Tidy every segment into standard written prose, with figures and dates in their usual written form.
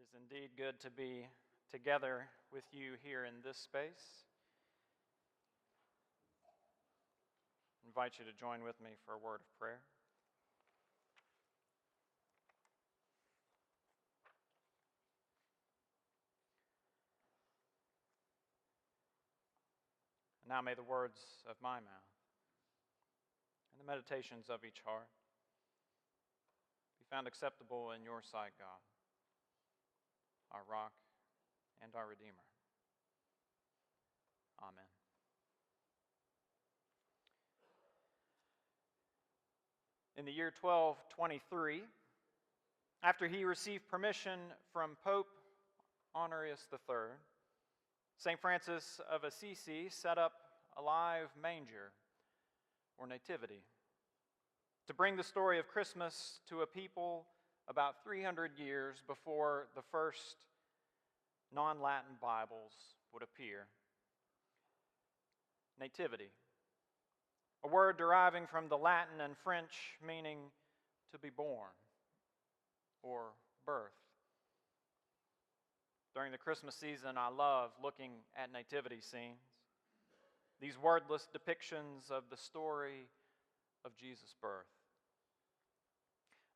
It is indeed good to be together with you here in this space. I invite you to join with me for a word of prayer. And now may the words of my mouth and the meditations of each heart be found acceptable in your sight, God, our rock and our Redeemer. Amen. In the year 1223, after he received permission from Pope Honorius III, St. Francis of Assisi set up a live manger, or nativity, to bring the story of Christmas to a people about 300 years before the first non-Latin Bibles would appear. Nativity, a word deriving from the Latin and French meaning to be born or birth. During the Christmas season, I love looking at nativity scenes, these wordless depictions of the story of Jesus' birth.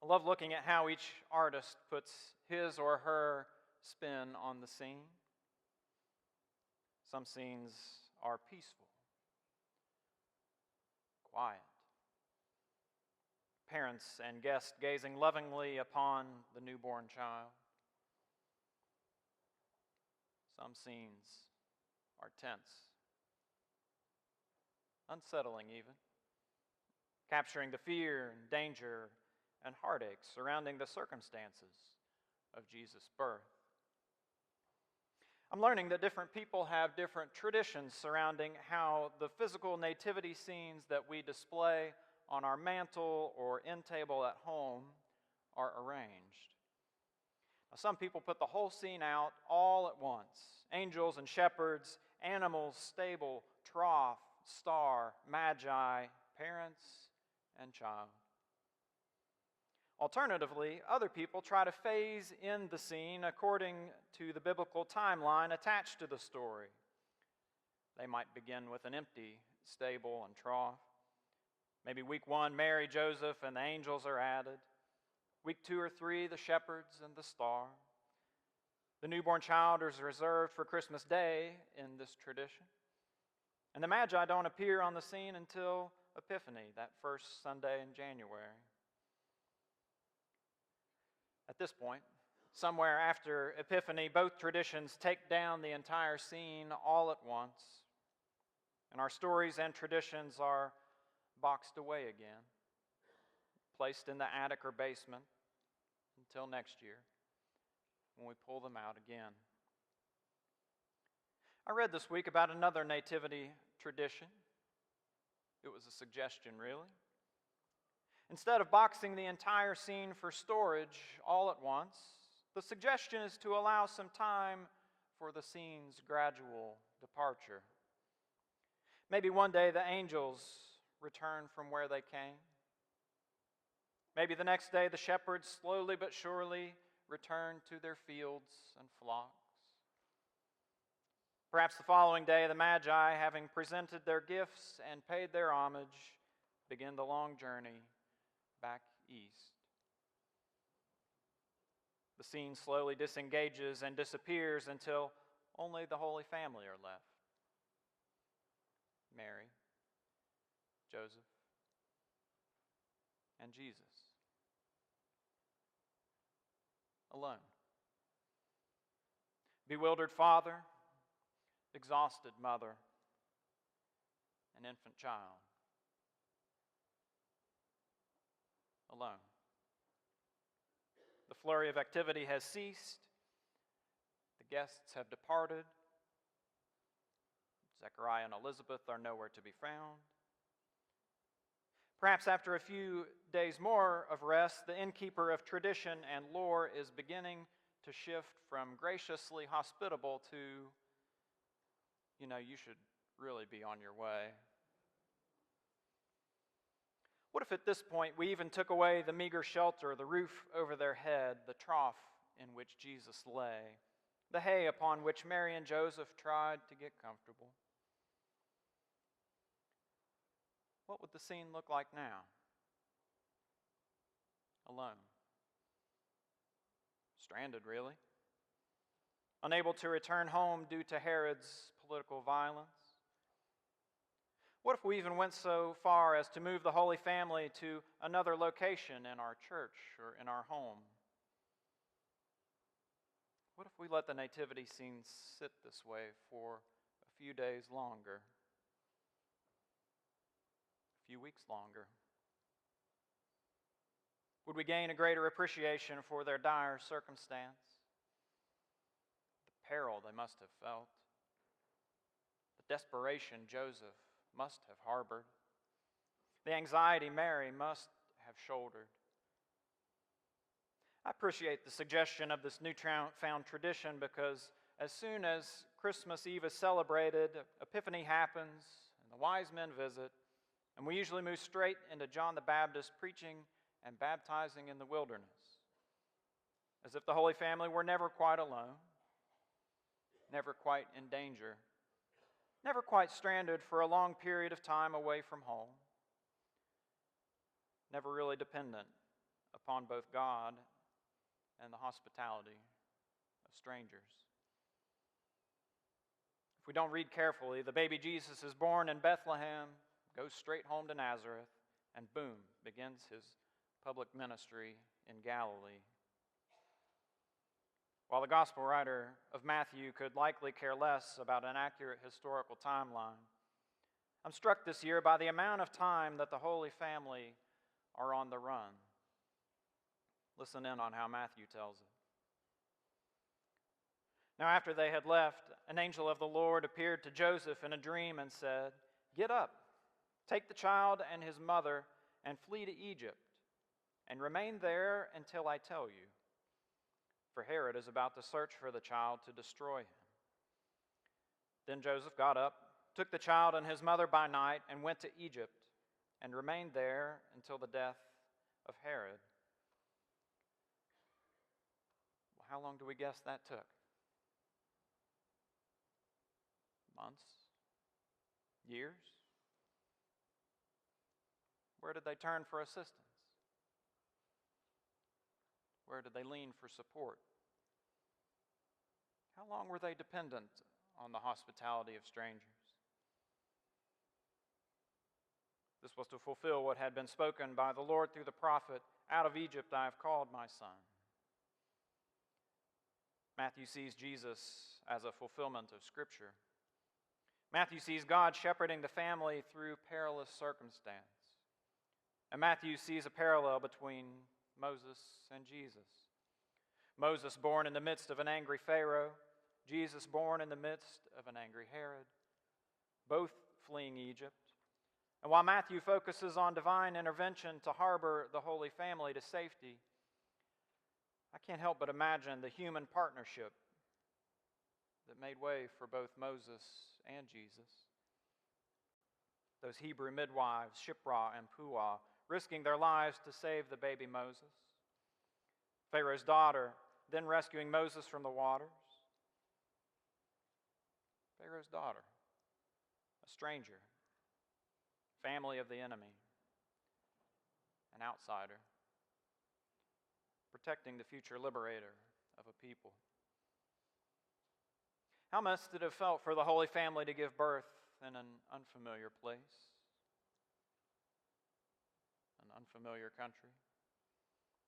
I love looking at how each artist puts his or her spin on the scene. Some scenes are peaceful, quiet. Parents and guests gazing lovingly upon the newborn child. Some scenes are tense, unsettling even, capturing the fear and danger and heartache surrounding the circumstances of Jesus' birth. I'm learning that different people have different traditions surrounding how the physical nativity scenes that we display on our mantle or end table at home are arranged. Now, some people put the whole scene out all at once. Angels and shepherds, animals, stable, trough, star, magi, parents, and child. Alternatively, other people try to phase in the scene according to the biblical timeline attached to the story. They might begin with an empty stable and trough. Maybe week 1, Mary, Joseph, and the angels are added. Week 2 or 3, the shepherds and the star. The newborn child is reserved for Christmas Day in this tradition. And the Magi don't appear on the scene until Epiphany, that first Sunday in January. At this point, somewhere after Epiphany, both traditions take down the entire scene all at once, and our stories and traditions are boxed away again, placed in the attic or basement until next year when we pull them out again. I read this week about another nativity tradition. It was a suggestion, really. Instead of boxing the entire scene for storage all at once, the suggestion is to allow some time for the scene's gradual departure. Maybe one day the angels return from where they came. Maybe the next day the shepherds slowly but surely return to their fields and flocks. Perhaps the following day the Magi, having presented their gifts and paid their homage, begin the long journey back east. The scene slowly disengages and disappears until only the Holy Family are left. Mary, Joseph, and Jesus. Alone. Bewildered father, exhausted mother, an infant child. Alone. The flurry of activity has ceased. The guests have departed. Zechariah and Elizabeth are nowhere to be found. Perhaps after a few days more of rest, the innkeeper of tradition and lore is beginning to shift from graciously hospitable to, you should really be on your way. What if at this point we even took away the meager shelter, the roof over their head, the trough in which Jesus lay, the hay upon which Mary and Joseph tried to get comfortable. What would the scene look like now? Alone. Stranded, really. Unable to return home due to Herod's political violence. What if we even went so far as to move the Holy Family to another location in our church or in our home? What if we let the nativity scene sit this way for a few days longer? A few weeks longer? Would we gain a greater appreciation for their dire circumstance? The peril they must have felt. The desperation Joseph must have harbored. The anxiety Mary must have shouldered. I appreciate the suggestion of this newfound tradition because as soon as Christmas Eve is celebrated, Epiphany happens, and the wise men visit, and we usually move straight into John the Baptist preaching and baptizing in the wilderness, as if the Holy Family were never quite alone, never quite in danger, never quite stranded for a long period of time away from home, never really dependent upon both God and the hospitality of strangers. If we don't read carefully, the baby Jesus is born in Bethlehem, goes straight home to Nazareth, and boom, begins his public ministry in Galilee. While the gospel writer of Matthew could likely care less about an accurate historical timeline, I'm struck this year by the amount of time that the Holy Family are on the run. Listen in on how Matthew tells it. Now, after they had left, an angel of the Lord appeared to Joseph in a dream and said, "Get up, take the child and his mother, and flee to Egypt, and remain there until I tell you. For Herod is about to search for the child to destroy him." Then Joseph got up, took the child and his mother by night, and went to Egypt, and remained there until the death of Herod. Well, how long do we guess that took? Months? Years? Where did they turn for assistance? Where did they lean for support? How long were they dependent on the hospitality of strangers? This was to fulfill what had been spoken by the Lord through the prophet, "Out of Egypt I have called my son." Matthew sees Jesus as a fulfillment of Scripture. Matthew sees God shepherding the family through perilous circumstance. And Matthew sees a parallel between Moses and Jesus. Moses born in the midst of an angry Pharaoh, Jesus born in the midst of an angry Herod, both fleeing Egypt. And while Matthew focuses on divine intervention to harbor the Holy Family to safety, I can't help but imagine the human partnership that made way for both Moses and Jesus. Those Hebrew midwives, Shiphrah and Puah, risking their lives to save the baby Moses. Pharaoh's daughter, then rescuing Moses from the waters. Pharaoh's daughter, a stranger, family of the enemy, an outsider, protecting the future liberator of a people. How must it have felt for the Holy Family to give birth in an unfamiliar place, an unfamiliar country,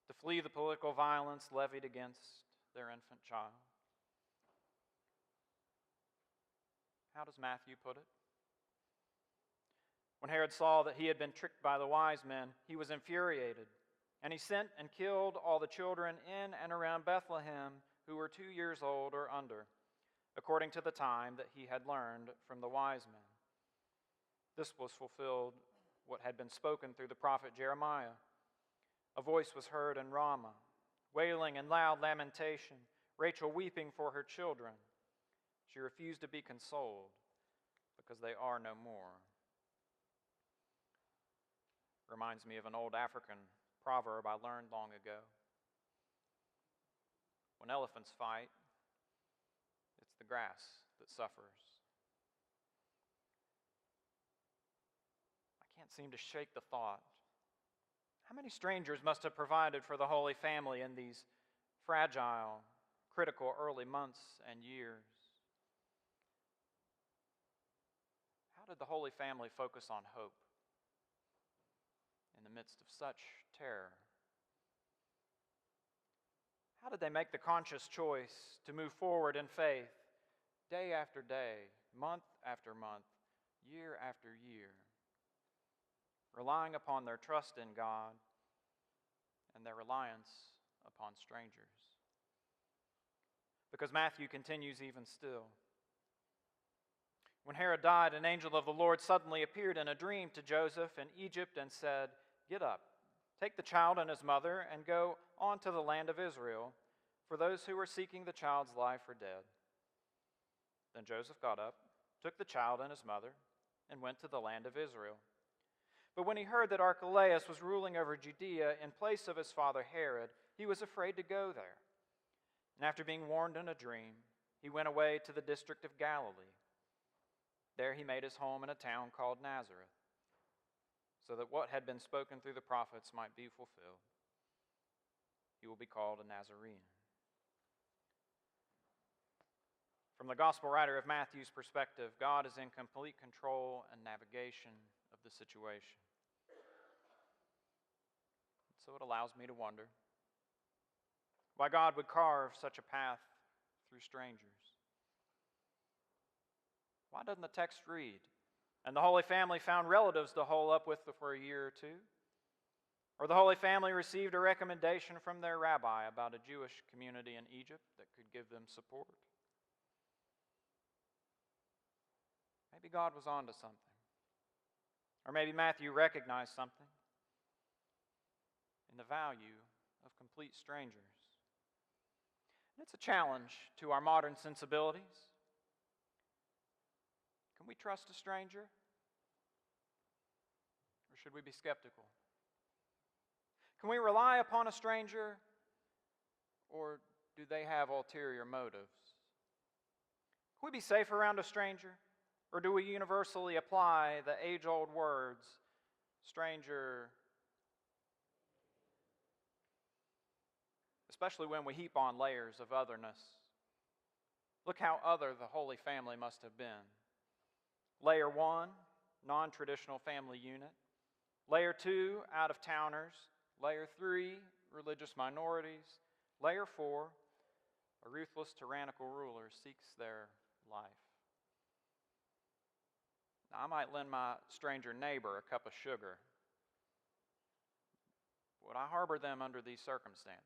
to flee the political violence levied against their infant child? How does Matthew put it? When Herod saw that he had been tricked by the wise men, he was infuriated, and he sent and killed all the children in and around Bethlehem who were 2 years old or under, according to the time that he had learned from the wise men. This was fulfilled what had been spoken through the prophet Jeremiah. A voice was heard in Ramah, wailing and loud lamentation, Rachel weeping for her children. She refused to be consoled because they are no more. Reminds me of an old African proverb I learned long ago. When elephants fight, it's the grass that suffers. I can't seem to shake the thought. How many strangers must have provided for the Holy Family in these fragile, critical early months and years? How did the Holy Family focus on hope in the midst of such terror? How did they make the conscious choice to move forward in faith day after day, month after month, year after year, relying upon their trust in God and their reliance upon strangers? Because Matthew continues even still. When Herod died, an angel of the Lord suddenly appeared in a dream to Joseph in Egypt and said, "Get up, take the child and his mother, and go on to the land of Israel, for those who are seeking the child's life are dead." Then Joseph got up, took the child and his mother, and went to the land of Israel. But when he heard that Archelaus was ruling over Judea in place of his father Herod, he was afraid to go there. And after being warned in a dream, he went away to the district of Galilee. There he made his home in a town called Nazareth, so that what had been spoken through the prophets might be fulfilled. He will be called a Nazarene. From the gospel writer of Matthew's perspective, God is in complete control and navigation of the situation. So it allows me to wonder why God would carve such a path through strangers. Why doesn't the text read, "And the Holy Family found relatives to hole up with for a year or two"? Or the Holy Family received a recommendation from their rabbi about a Jewish community in Egypt that could give them support? Maybe God was on to something. Or maybe Matthew recognized something in the value of complete strangers. And it's a challenge to our modern sensibilities. Can we trust a stranger? Or should we be skeptical? Can we rely upon a stranger? Or do they have ulterior motives? Can we be safe around a stranger? Or do we universally apply the age-old words, stranger, especially when we heap on layers of otherness? Look how other the Holy Family must have been. Layer 1, non-traditional family unit. Layer 2, out-of-towners. Layer 3, religious minorities. Layer 4, a ruthless, tyrannical ruler seeks their life. Now, I might lend my stranger neighbor a cup of sugar. Would I harbor them under these circumstances?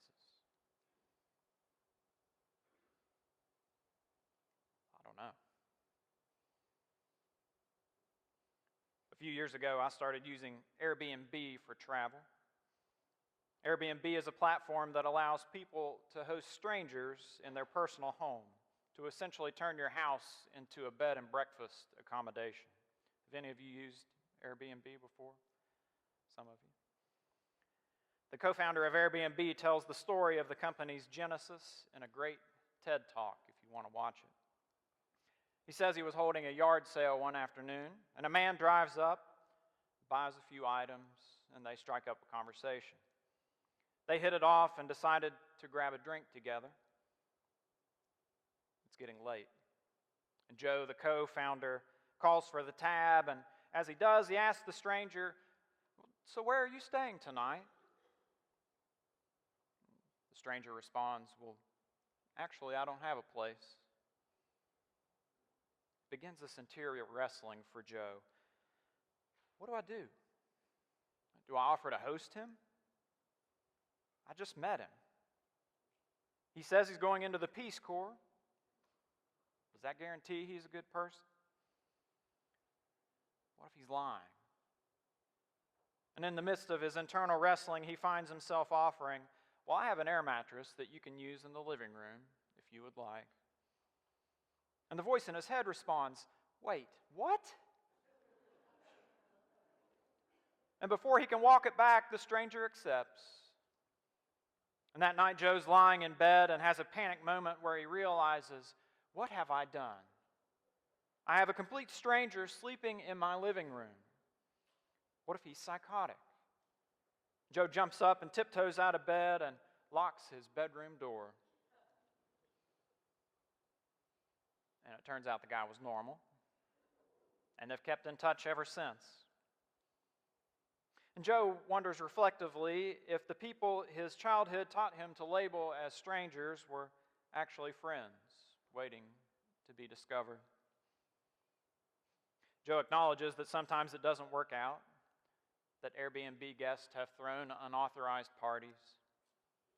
I don't know. A few years ago, I started using Airbnb for travel. Airbnb is a platform that allows people to host strangers in their personal home, to essentially turn your house into a bed and breakfast accommodation. Have any of you used Airbnb before? Some of you. The co-founder of Airbnb tells the story of the company's genesis in a great TED Talk, if you want to watch it. He says he was holding a yard sale one afternoon, and a man drives up, buys a few items, and they strike up a conversation. They hit it off and decided to grab a drink together. It's getting late. And Joe, the co-founder, calls for the tab, and as he does, he asks the stranger, "So where are you staying tonight?" The stranger responds, "Well, actually, I don't have a place." Begins this interior wrestling for Joe. What do I do? Do I offer to host him? I just met him. He says he's going into the Peace Corps. Does that guarantee he's a good person? What if he's lying? And in the midst of his internal wrestling, he finds himself offering, "Well, I have an air mattress that you can use in the living room if you would like." And the voice in his head responds, "Wait, what?" And before he can walk it back, the stranger accepts. And that night, Joe's lying in bed and has a panic moment where he realizes, what have I done? I have a complete stranger sleeping in my living room. What if he's psychotic? Joe jumps up and tiptoes out of bed and locks his bedroom door. And it turns out the guy was normal, and they've kept in touch ever since. And Joe wonders reflectively if the people his childhood taught him to label as strangers were actually friends waiting to be discovered. Joe acknowledges that sometimes it doesn't work out, that Airbnb guests have thrown unauthorized parties,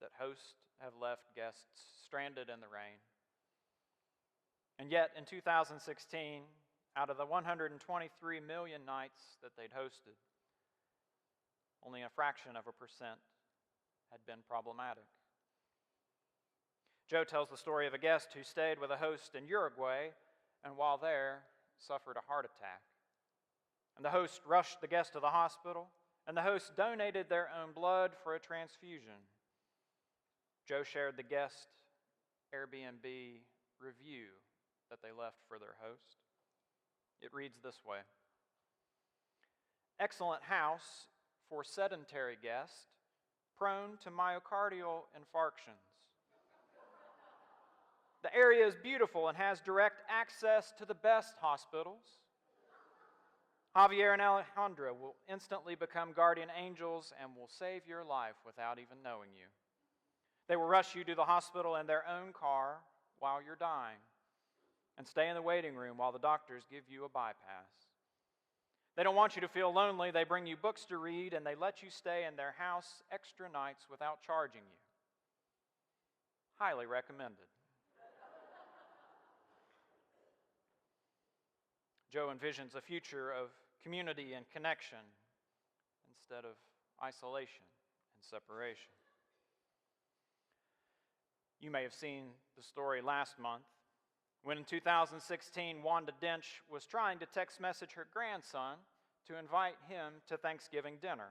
that hosts have left guests stranded in the rain. And yet, in 2016, out of the 123 million nights that they'd hosted, only a fraction of a percent had been problematic. Joe tells the story of a guest who stayed with a host in Uruguay and while there suffered a heart attack. And the host rushed the guest to the hospital, and the host donated their own blood for a transfusion. Joe shared the guest Airbnb review that they left for their host. It reads this way: excellent house for sedentary guest, prone to myocardial infarctions. The area is beautiful and has direct access to the best hospitals. Javier and Alejandra will instantly become guardian angels and will save your life without even knowing you. They will rush you to the hospital in their own car while you're dying and stay in the waiting room while the doctors give you a bypass. They don't want you to feel lonely. They bring you books to read, and they let you stay in their house extra nights without charging you. Highly recommended. Joe envisions a future of community and connection instead of isolation and separation. You may have seen the story last month when in 2016 Wanda Dench was trying to text message her grandson to invite him to Thanksgiving dinner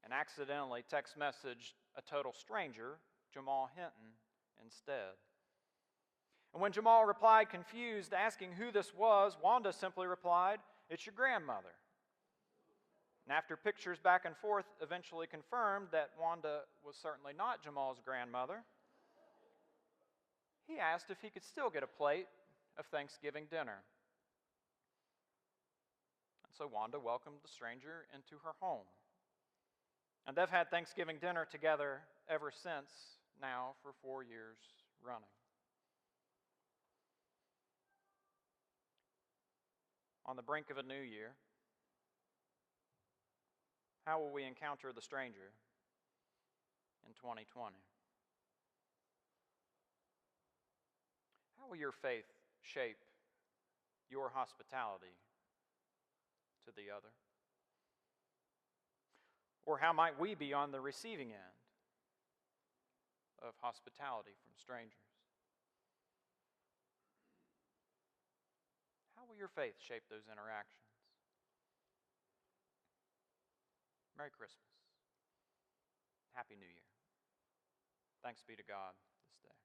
and accidentally text messaged a total stranger, Jamal Hinton, instead. And when Jamal replied confused, asking who this was, Wanda simply replied, "It's your grandmother." And after pictures back and forth eventually confirmed that Wanda was certainly not Jamal's grandmother, he asked if he could still get a plate of Thanksgiving dinner. And so Wanda welcomed the stranger into her home. And they've had Thanksgiving dinner together ever since, now for 4 years running. On the brink of a new year, how will we encounter the stranger in 2020? How will your faith shape your hospitality to the other? Or how might we be on the receiving end of hospitality from strangers? How will your faith shape those interactions? Merry Christmas. Happy New Year. Thanks be to God this day.